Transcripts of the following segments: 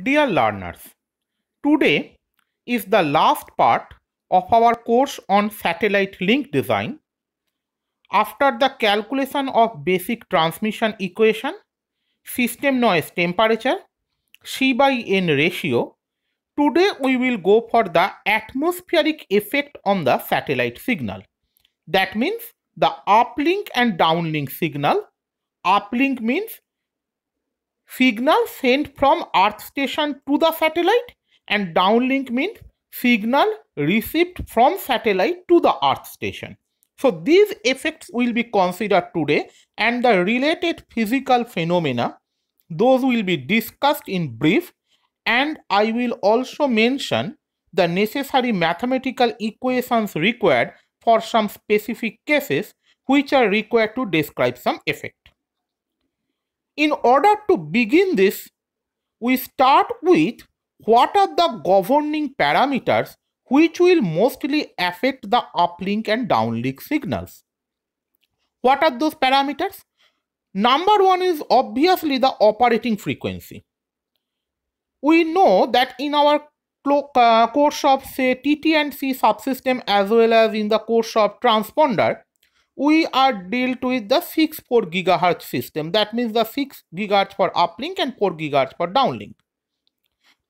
Dear learners, today is the last part of our course on satellite link design. After the calculation of basic transmission equation, system noise temperature, C/N ratio, today we will go for the atmospheric effect on the satellite signal. That means the uplink and downlink signal. Uplink means signal sent from Earth station to the satellite, and downlink means signal received from satellite to the Earth station. So these effects will be considered today, and the related physical phenomena, those will be discussed in brief, and I will also mention the necessary mathematical equations required for some specific cases which are required to describe some effect. In order to begin this, we start with what are the governing parameters which will mostly affect the uplink and downlink signals. What are those parameters? Number one is obviously the operating frequency. We know that in our course of say TT and C subsystem as well as in the course of transponder, we are dealt with the 6-4 GHz system. That means the 6 GHz for uplink and 4 GHz for downlink.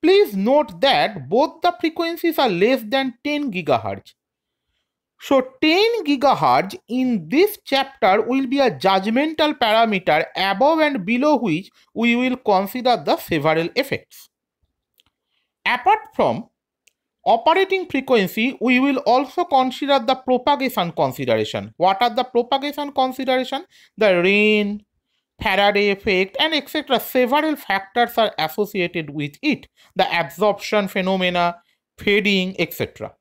Please note that both the frequencies are less than 10 GHz. So 10 GHz in this chapter will be a judgmental parameter above and below which we will consider the several effects. Apart from operating frequency, we will also consider the propagation consideration. What are the propagation consideration? The rain, Faraday effect, and etc. Several factors are associated with it. The absorption phenomena, fading, etc.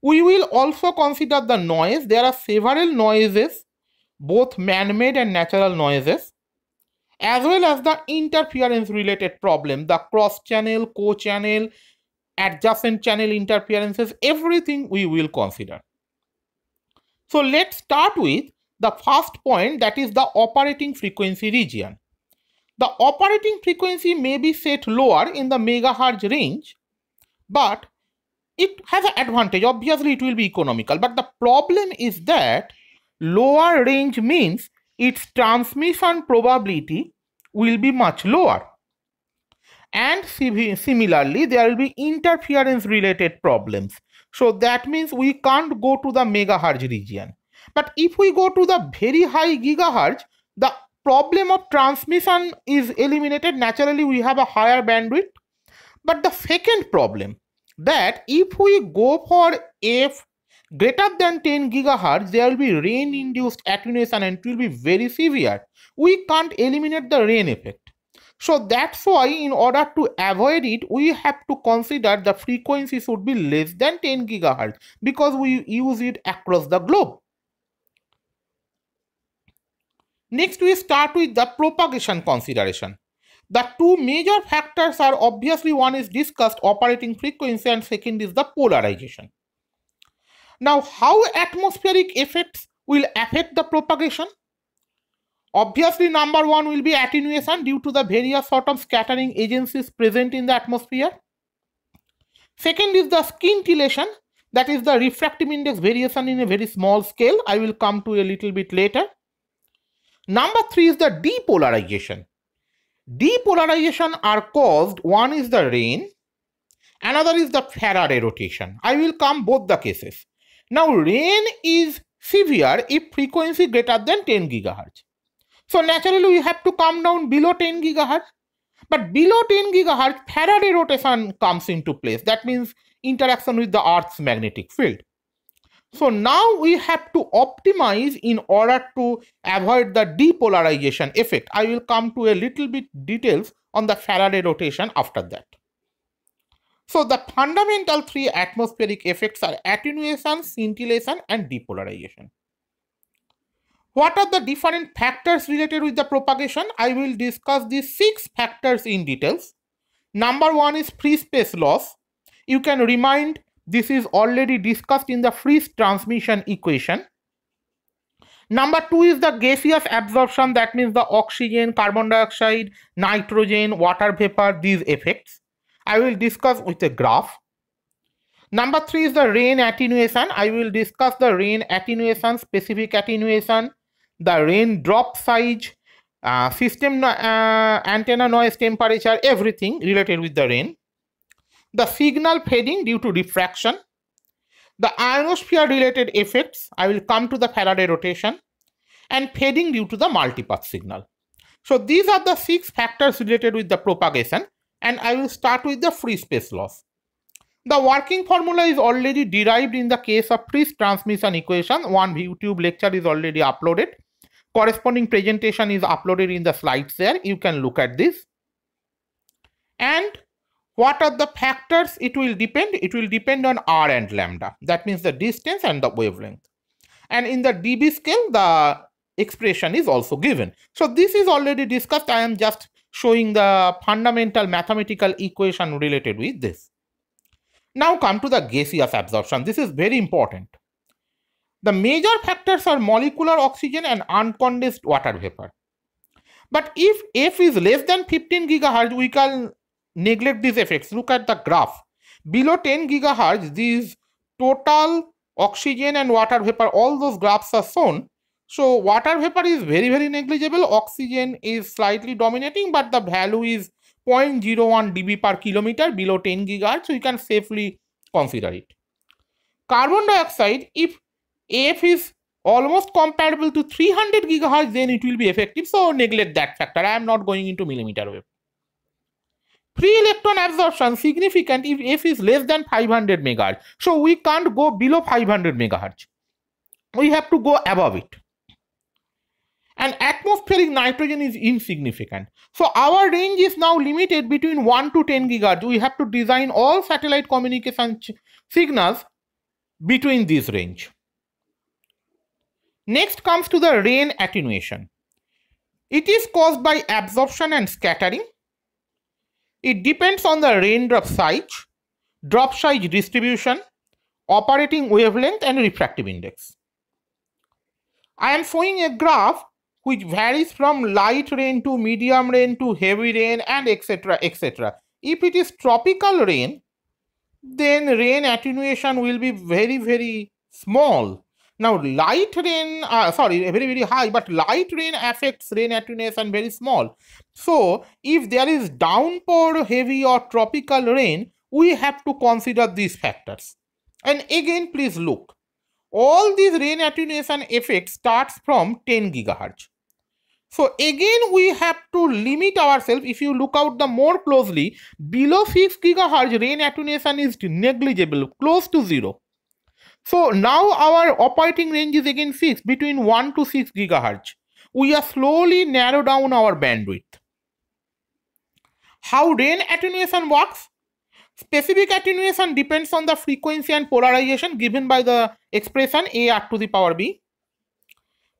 We will also consider the noise. There are several noises, both man-made and natural noises, as well as the interference related problem, the cross-channel, co-channel, adjacent channel interferences, everything we will consider. So let's start with the first point, that is the operating frequency region. The operating frequency may be set lower in the megahertz range, but it has an advantage. Obviously, it will be economical, but the problem is that lower range means its transmission probability will be much lower. And similarly, there will be interference related problems. So that means we can't go to the megahertz region. But if we go to the very high gigahertz, the problem of transmission is eliminated. Naturally, we have a higher bandwidth. But the second problem, that if we go for f greater than 10 gigahertz, there will be rain induced attenuation and it will be very severe. We can't eliminate the rain effect. So that's why in order to avoid it, we have to consider the frequency should be less than 10 gigahertz because we use it across the globe. Next, we start with the propagation consideration. The two major factors are obviously, one is discussed, operating frequency, and second is the polarization. Now, how atmospheric effects will affect the propagation? Obviously, number one will be attenuation due to the various sort of scattering agencies present in the atmosphere. Second is the scintillation, that is the refractive index variation in a very small scale. I will come to a little bit later. Number three is the depolarization. Depolarization are caused, one is the rain, another is the Faraday rotation. I will come both the cases. Now, rain is severe if frequency greater than 10 gigahertz. So naturally, we have to come down below 10 gigahertz. But below 10 gigahertz, Faraday rotation comes into place. That means interaction with the Earth's magnetic field. So now we have to optimize in order to avoid the depolarization effect. I will come to a little bit details on the Faraday rotation after that. So the fundamental three atmospheric effects are attenuation, scintillation, and depolarization. What are the different factors related with the propagation? I will discuss these 6 factors in details. Number one is free space loss. You can remind, this is already discussed in the free transmission equation. Number 2 is the gaseous absorption, that means the oxygen, carbon dioxide, nitrogen, water vapor, these effects. I will discuss with a graph. Number 3 is the rain attenuation. I will discuss the rain attenuation, specific attenuation, the rain drop size, system antenna noise, temperature, everything related with the rain. The signal fading due to diffraction. The ionosphere related effects. I will come to the Faraday rotation. And fading due to the multipath signal. So these are the 6 factors related with the propagation, and I will start with the free space loss. The working formula is already derived in the case of free transmission equation. One YouTube lecture is already uploaded. Corresponding presentation is uploaded in the slides there. You can look at this. And what are the factors it will depend? It will depend on R and lambda. That means the distance and the wavelength. And in the dB scale, the expression is also given. So this is already discussed. I am just showing the fundamental mathematical equation related with this. Now come to the gaseous absorption. This is very important. The major factors are molecular oxygen and uncondensed water vapor. But if F is less than 15 gigahertz, we can neglect these effects. Look at the graph. Below 10 gigahertz, these total oxygen and water vapor, all those graphs are shown. So water vapor is very, very negligible. Oxygen is slightly dominating, but the value is 0.01 dB per kilometer below 10 gigahertz. So you can safely consider it. Carbon dioxide, if F is almost comparable to 300 gigahertz, then it will be effective. So neglect that factor. I am not going into millimeter wave. Free electron absorption significant if F is less than 500 megahertz. So we can't go below 500 megahertz. We have to go above it. And atmospheric nitrogen is insignificant. So our range is now limited between 1 to 10 gigahertz. We have to design all satellite communication signals between this range. Next comes to the rain attenuation. It is caused by absorption and scattering. It depends on the raindrop size, drop size distribution, operating wavelength, and refractive index. I am showing a graph which varies from light rain to medium rain to heavy rain and etc. etc. If it is tropical rain, then rain attenuation will be very, very small. Now light rain, very high, but light rain affects rain attenuation very small. So if there is downpour, heavy or tropical rain, we have to consider these factors. And again, please look. All these rain attenuation effects starts from 10 gigahertz. So again, we have to limit ourselves. If you look out the more closely, below 6 gigahertz, rain attenuation is negligible, close to 0. So now our operating range is again fixed between 1 to 6 gigahertz. We are slowly narrow down our bandwidth. How rain attenuation works? Specific attenuation depends on the frequency and polarization given by the expression AR to the power B.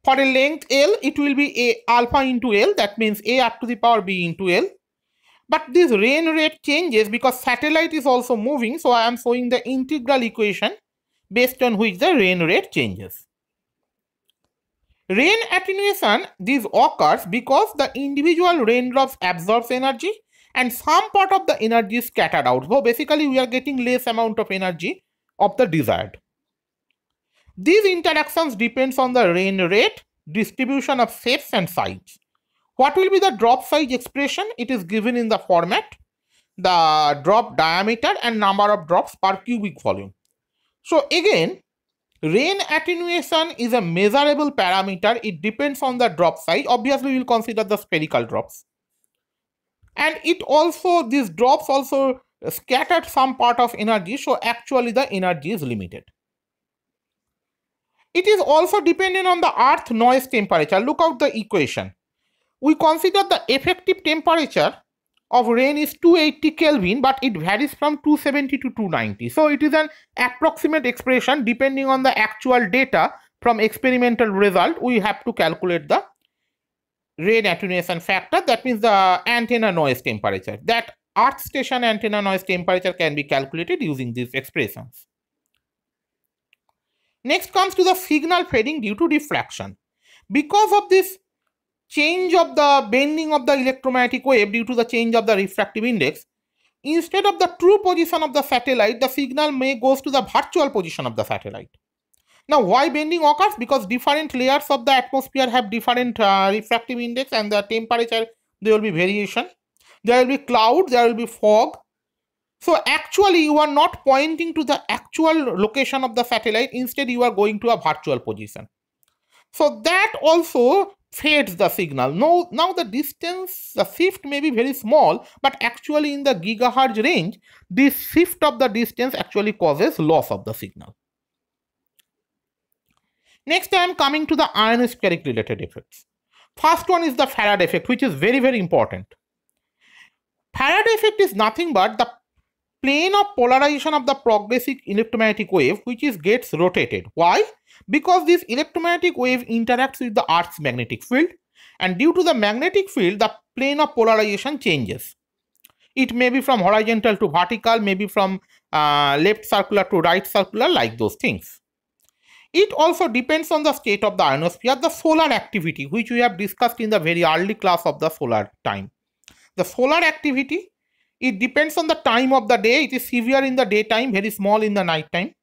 For a length L, it will be A alpha into L, that means AR to the power B into L. But this rain rate changes because satellite is also moving, so I am showing the integral equation based on which the rain rate changes. Rain attenuation, this occurs because the individual raindrops absorbs energy and some part of the energy is scattered out. So basically we are getting less amount of energy of the desired. These interactions depends on the rain rate, distribution of shapes and size. What will be the drop size expression? It is given in the format, the drop diameter and number of drops per cubic volume. So again, rain attenuation is a measurable parameter. It depends on the drop size. Obviously, we will consider the spherical drops. And it also, these drops also scattered some part of energy. So actually the energy is limited. It is also dependent on the earth noise temperature. Look out the equation. We consider the effective temperature of rain is 280 Kelvin, but it varies from 270 to 290. So it is an approximate expression depending on the actual data from experimental result. We have to calculate the rain attenuation factor, that means the antenna noise temperature. That earth station antenna noise temperature can be calculated using these expressions. Next comes to the signal fading due to diffraction. Because of this change of the bending of the electromagnetic wave due to the change of the refractive index, instead of the true position of the satellite, the signal may goes to the virtual position of the satellite. Now, why bending occurs? Because different layers of the atmosphere have different refractive index, and the temperature, there will be variation. There will be cloud, there will be fog. So actually you are not pointing to the actual location of the satellite, instead you are going to a virtual position. So that also fades the signal. Now the distance, the shift may be very small, but actually in the gigahertz range, this shift of the distance actually causes loss of the signal. Next, I am coming to the ionospheric related effects. First one is the Faraday effect, which is very, very important. Faraday effect is nothing but the plane of polarization of the progressive electromagnetic wave, which gets rotated. Why? Because this electromagnetic wave interacts with the Earth's magnetic field, and due to the magnetic field, the plane of polarization changes. It may be from horizontal to vertical, maybe from left circular to right circular, like those things. It also depends on the state of the ionosphere, the solar activity, which we have discussed in the very early class of the solar time. The solar activity, it depends on the time of the day. It is severe in the daytime, very small in the night time.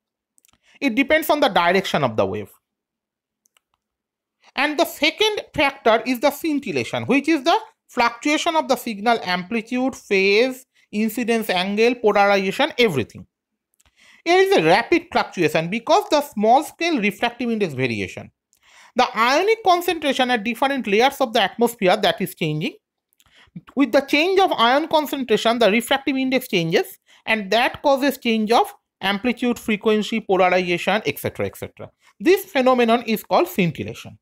It depends on the direction of the wave. And the second factor is the scintillation, which is the fluctuation of the signal amplitude, phase, incidence angle, polarization, everything. Here is a rapid fluctuation because the small scale refractive index variation. The ionic concentration at different layers of the atmosphere that is changing. With the change of ion concentration, the refractive index changes, and that causes change of amplitude, frequency, polarization, etc., etc. This phenomenon is called scintillation.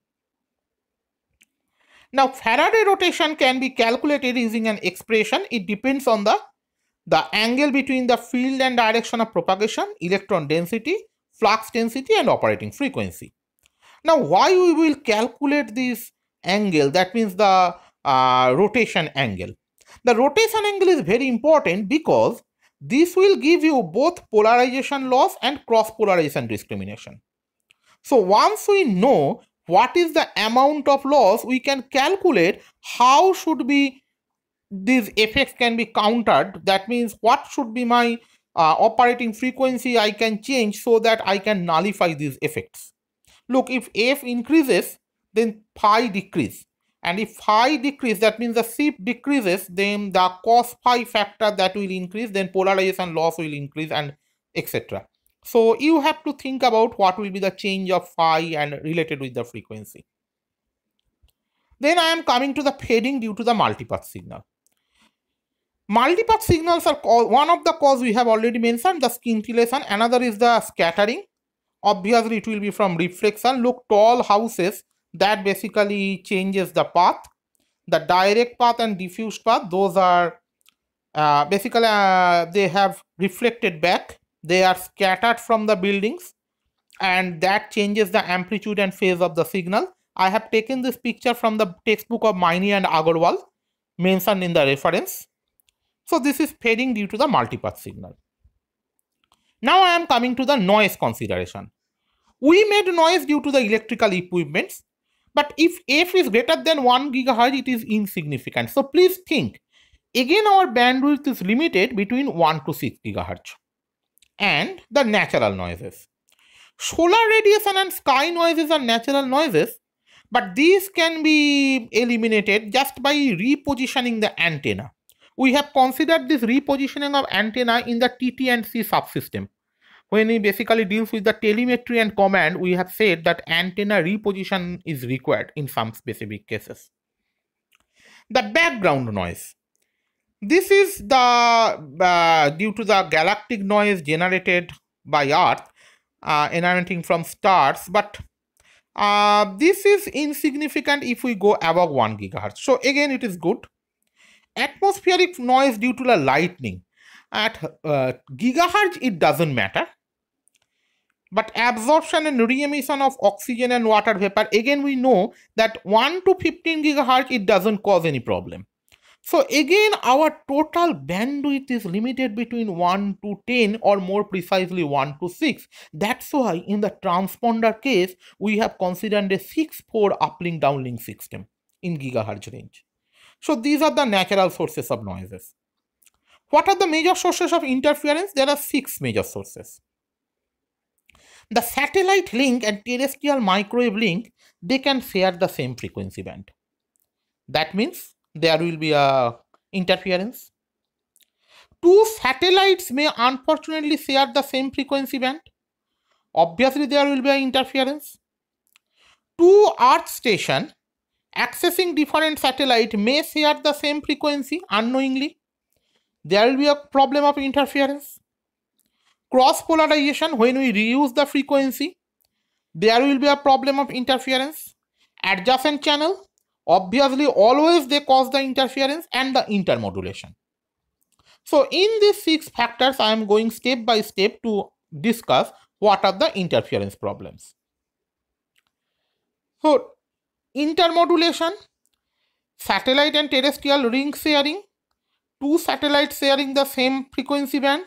Now, Faraday rotation can be calculated using an expression. It depends on the angle between the field and direction of propagation, electron density, flux density, and operating frequency. Now, why we will calculate this angle? That means the rotation angle. The rotation angle is very important because this will give you both polarization loss and cross polarization discrimination. So once we know what is the amount of loss, we can calculate how should be these effects can be countered. That means what should be my operating frequency I can change so that I can nullify these effects. Look, if f increases, then phi decrease. And if phi decrease, that means the shift decreases, then the cos phi factor that will increase, then polarization loss will increase, and etc. So you have to think about what will be the change of phi and related with the frequency. Then I am coming to the fading due to the multipath signal. Multipath signals are one of the cause we have already mentioned, the scintillation. Another is the scattering. Obviously, it will be from reflection. Look, tall houses, that basically changes the path. The direct path and diffuse path, those are basically they have reflected back. They are scattered from the buildings, and that changes the amplitude and phase of the signal. I have taken this picture from the textbook of Maini and Agarwal, mentioned in the reference. So this is fading due to the multipath signal. Now I am coming to the noise consideration. We made noise due to the electrical equipments, but if f is greater than 1 GHz, it is insignificant. So please think, again our bandwidth is limited between 1 to 6 GHz. And the natural noises. Solar radiation and sky noises are natural noises, but these can be eliminated just by repositioning the antenna. We have considered this repositioning of antenna in the TT and C subsystem. When it basically deals with the telemetry and command, we have said that antenna reposition is required in some specific cases. The background noise. This is the due to the galactic noise generated by Earth emanating from stars, but this is insignificant if we go above 1 GHz. So again, it is good. Atmospheric noise due to the lightning. At gigahertz, it doesn't matter. But absorption and re-emission of oxygen and water vapor, again we know that 1 to 15 GHz, it doesn't cause any problem. So again, our total bandwidth is limited between 1 to 10, or more precisely 1 to 6. That's why in the transponder case, we have considered a 6-4 uplink downlink system in gigahertz range. So these are the natural sources of noises. What are the major sources of interference? There are 6 major sources. The satellite link and terrestrial microwave link, they can share the same frequency band. That means there will be a interference. Two satellites may unfortunately share the same frequency band. Obviously, there will be an interference. Two Earth stations accessing different satellites may share the same frequency unknowingly. There will be a problem of interference. Cross polarization, when we reuse the frequency, there will be a problem of interference. Adjacent channel, obviously always they cause the interference, and the intermodulation. So in these 6 factors, I am going step by step to discuss what are the interference problems. So intermodulation, satellite and terrestrial ring sharing, two satellites sharing the same frequency band,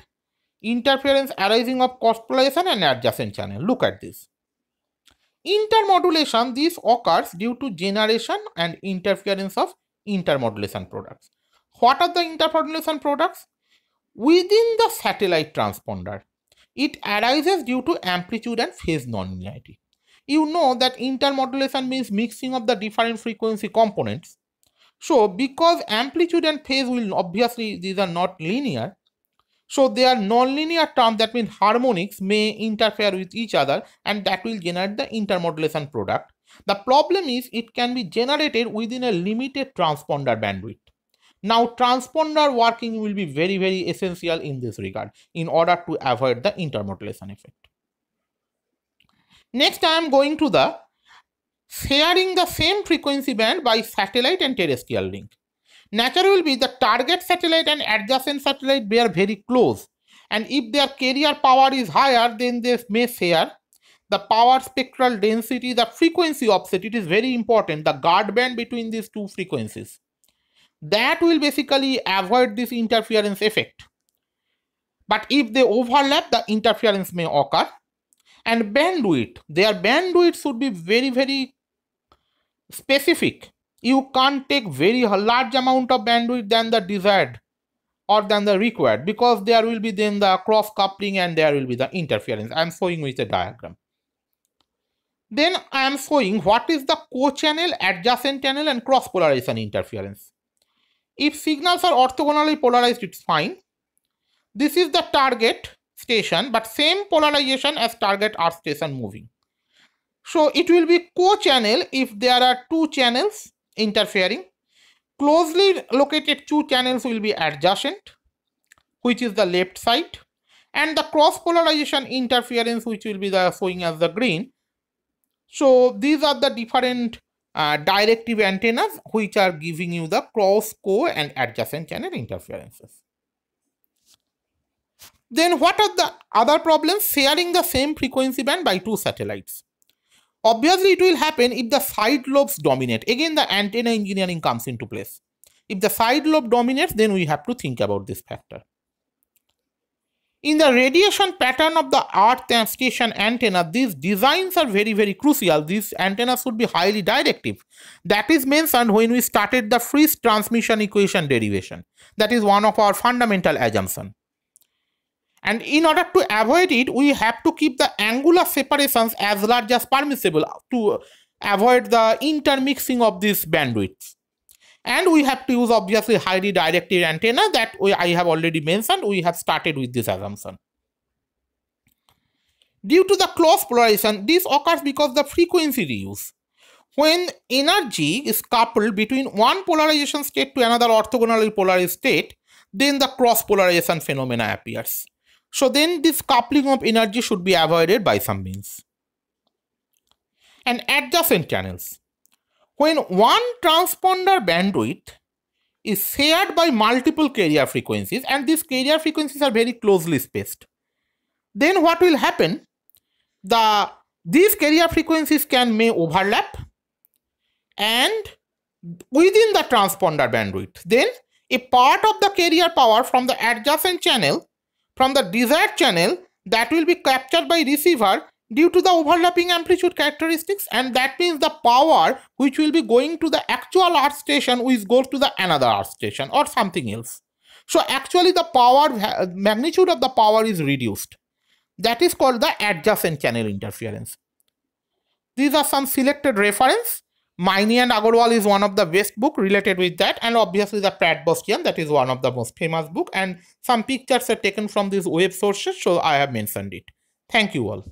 interference arising of cross polarization and adjacent channel. Look at this. Intermodulation, this occurs due to generation and interference of intermodulation products. What are the intermodulation products? Within the satellite transponder, it arises due to amplitude and phase nonlinearity. You know that intermodulation means mixing of the different frequency components. So because amplitude and phase will obviously, these are not linear, so they are nonlinear terms, that means harmonics may interfere with each other, and that will generate the intermodulation product. The problem is it can be generated within a limited transponder bandwidth. Now transponder working will be very, very essential in this regard in order to avoid the intermodulation effect. Next, I am going to the sharing the same frequency band by satellite and terrestrial link. Nature will be the target satellite and adjacent satellite, they are very close, and if their carrier power is higher, then they may share. The power spectral density, the frequency offset, it is very important, the guard band between these two frequencies. That will basically avoid this interference effect. But if they overlap, the interference may occur. And bandwidth, their bandwidth should be very, very specific. You can't take very large amount of bandwidth than the desired or than the required, because there will be then the cross coupling and there will be the interference. I am showing with a diagram. Then I am showing what is the co-channel, adjacent channel and cross polarization interference. If signals are orthogonally polarized, it's fine. This is the target station, but same polarization as target Earth station moving. So it will be co-channel if there are two channels interfering. Closely located two channels will be adjacent, which is the left side, and the cross polarization interference, which will be the showing as the green. So these are the different directive antennas which are giving you the cross, co and adjacent channel interferences. Then what are the other problems? Sharing the same frequency band by two satellites. Obviously, it will happen if the side lobes dominate. Again, the antenna engineering comes into place. If the side lobe dominates, then we have to think about this factor. In the radiation pattern of the Earth station antenna, these designs are very, very crucial. These antennas should be highly directive. That is mentioned when we started the Friis transmission equation derivation. That is one of our fundamental assumptions. And in order to avoid it, we have to keep the angular separations as large as permissible to avoid the intermixing of these bandwidths. And we have to use obviously highly directed antenna that I have already mentioned. We have started with this assumption. Due to the cross polarization, this occurs because the frequency reuse. When energy is coupled between one polarization state to another orthogonally polarized state, then the cross polarization phenomena appears. So then this coupling of energy should be avoided by some means. And adjacent channels. When one transponder bandwidth is shared by multiple carrier frequencies, and these carrier frequencies are very closely spaced, then what will happen? These carrier frequencies may overlap, and within the transponder bandwidth, then a part of the carrier power from the adjacent channel from the desired channel that will be captured by receiver due to the overlapping amplitude characteristics, and that means the power which will be going to the actual earth station which goes to the another earth station or something else. So actually the power magnitude of the power is reduced. That is called the adjacent channel interference. These are some selected reference. Maini and Agarwal is one of the best book related with that, and obviously the Pratt-Bastian, that is one of the most famous book, and some pictures are taken from these web sources, so I have mentioned it. Thank you all.